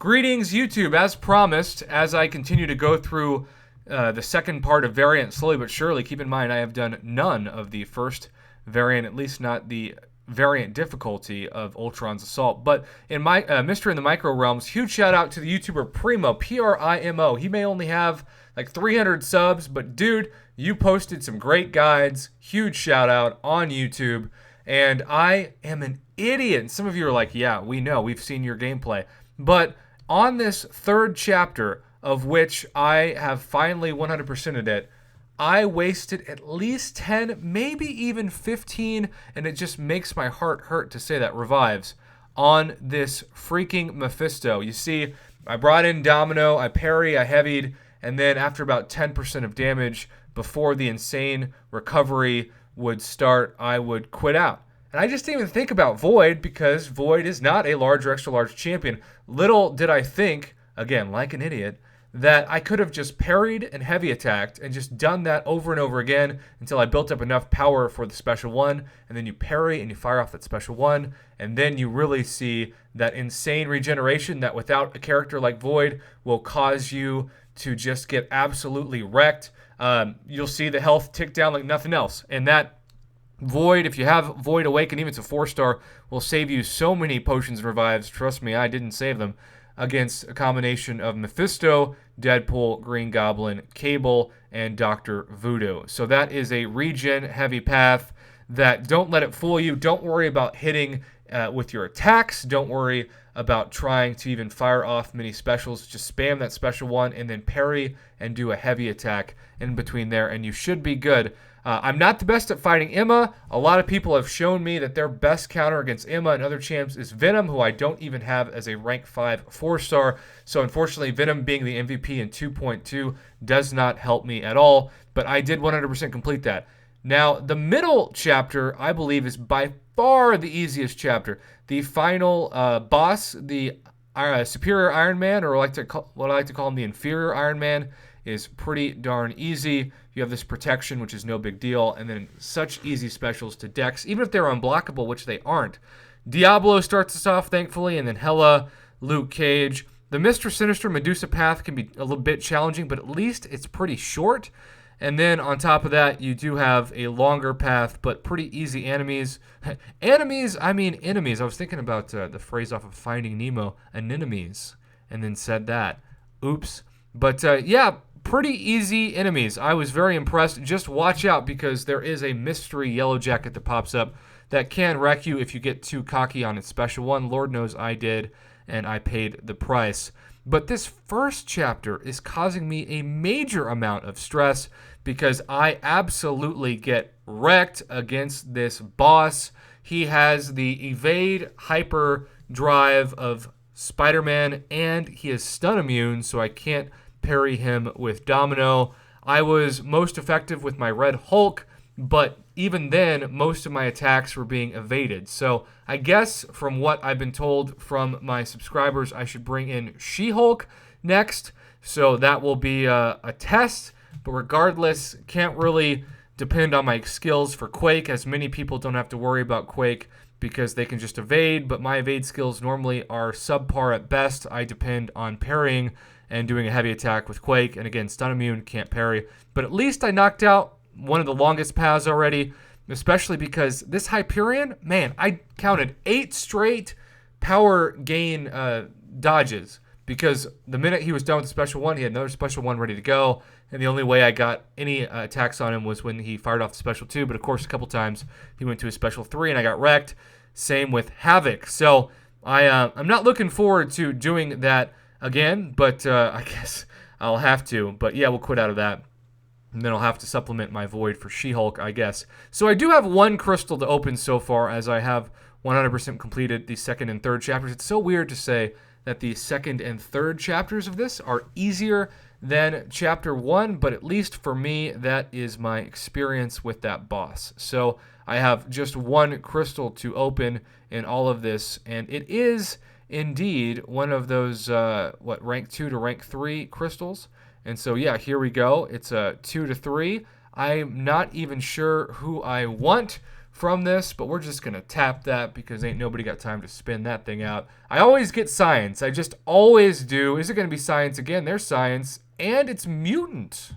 Greetings, YouTube. As promised, as I continue to go through the second part of Variant slowly but surely, keep in mind I have done none of the first variant, at least not the variant difficulty of Ultron's Assault. But in my Mystery in the Micro Realms, huge shout out to the YouTuber Primo, Primo. He may only have like 300 subs, but dude, you posted some great guides. Huge shout out on YouTube. And I am an idiot. Some of you are like, yeah, we know. We've seen your gameplay. But on this third chapter, of which I have finally 100%ed it, I wasted at least 10, maybe even 15, and it just makes my heart hurt to say that, revives, on this freaking Mephisto. You see, I brought in Domino, I parry, I heavied, and then after about 10% of damage, before the insane recovery would start, I would quit out. And I just didn't even think about Void, because Void is not a large or extra large champion. Little did I think, again, like an idiot, that I could have just parried and heavy attacked and just done that over and over again until I built up enough power for the special one, and then you parry and you fire off that special one, and then you really see that insane regeneration that without a character like Void will cause you to just get absolutely wrecked. You'll see the health tick down like nothing else, and that Void, if you have Void Awaken, even if it's a 4-star, will save you so many potions and revives. Trust me, I didn't save them. Against a combination of Mephisto, Deadpool, Green Goblin, Cable, and Dr. Voodoo. So that is a regen-heavy path that don't let it fool you. Don't worry about hitting with your attacks. Don't worry about trying to even fire off many specials. Just spam that special one and then parry and do a heavy attack in between there, and you should be good. I'm not the best at fighting Emma. A lot of people have shown me that their best counter against Emma and other champs is Venom, who I don't even have as a rank 5 4-star. So unfortunately, Venom being the MVP in 2.2 does not help me at all. But I did 100% complete that. Now, the middle chapter, I believe, is by far the easiest chapter. The final boss, the Superior Iron Man, or what I like to call him the Inferior Iron Man, is pretty darn easy. You have this protection, which is no big deal, and then such easy specials to Dex, even if they're unblockable, which they aren't. Diablo starts us off, thankfully, and then Hela, Luke Cage. The Mr. Sinister Medusa path can be a little bit challenging, but at least it's pretty short. And then on top of that, you do have a longer path, but pretty easy enemies. Enemies. I was thinking about the phrase off of Finding Nemo, anemones, and then said that. Oops. But yeah, pretty easy enemies. I was very impressed. Just watch out, because there is a mystery yellow jacket that pops up that can wreck you if you get too cocky on its special one. Lord knows I did, and I paid the price. But this first chapter is causing me a major amount of stress, because I absolutely get wrecked against this boss. He has the evade hyper drive of Spider-Man, and he is stun immune, so I can't parry him with Domino. I was most effective with my Red Hulk, but even then, most of my attacks were being evaded. So I guess from what I've been told from my subscribers, I should bring in She-Hulk next. So that will be a test, but regardless, can't really depend on my skills for Quake, as many people don't have to worry about Quake because they can just evade, but my evade skills normally are subpar at best. I depend on parrying and doing a heavy attack with Quake, and again, stun immune, can't parry. But at least I knocked out one of the longest paths already, especially because this Hyperion, man, I counted 8 straight power gain dodges, because the minute he was done with the special one, he had another special one ready to go, and the only way I got any attacks on him was when he fired off the special 2, but of course a couple times he went to his special 3 and I got wrecked. Same with Havoc. So I'm not looking forward to doing that again, but I guess I'll have to. But yeah, we'll quit out of that. And then I'll have to supplement my Void for She-Hulk, I guess. So I do have one crystal to open so far, as I have 100% completed the second and third chapters. It's so weird to say that the second and third chapters of this are easier than chapter 1, but at least for me, that is my experience with that boss. So I have just one crystal to open in all of this, and it is indeed one of those, rank 2 to rank 3 crystals. And so, yeah, here we go. It's a 2 to 3. I'm not even sure who I want from this, but we're just going to tap that because ain't nobody got time to spin that thing out. I always get science. I just always do. Is it going to be science again? There's science, and it's mutant.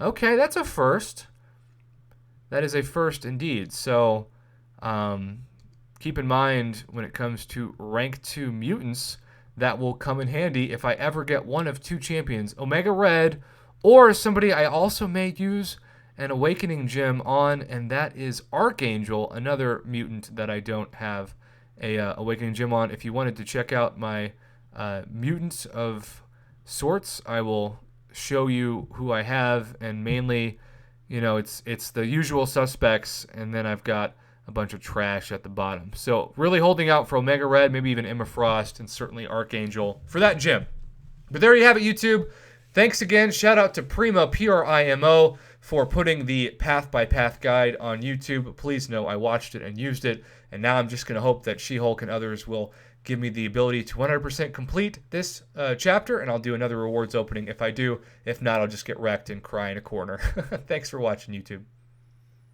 Okay, that's a first. That is a first indeed. So keep in mind when it comes to rank 2 mutants, that will come in handy if I ever get one of 2 champions, Omega Red, or somebody I also may use an Awakening Gem on, and that is Archangel, another mutant that I don't have a Awakening Gem on. If you wanted to check out my mutants of sorts, I will show you who I have, and mainly, it's the usual suspects, and then I've got a bunch of trash at the bottom. So really holding out for Omega Red, maybe even Emma Frost, and certainly Archangel for that gem. But there you have it, YouTube. Thanks again. Shout out to Primo, Primo, for putting the Path by Path guide on YouTube. Please know I watched it and used it, and now I'm just going to hope that She-Hulk and others will give me the ability to 100% complete this chapter, and I'll do another rewards opening if I do. If not, I'll just get wrecked and cry in a corner. Thanks for watching, YouTube.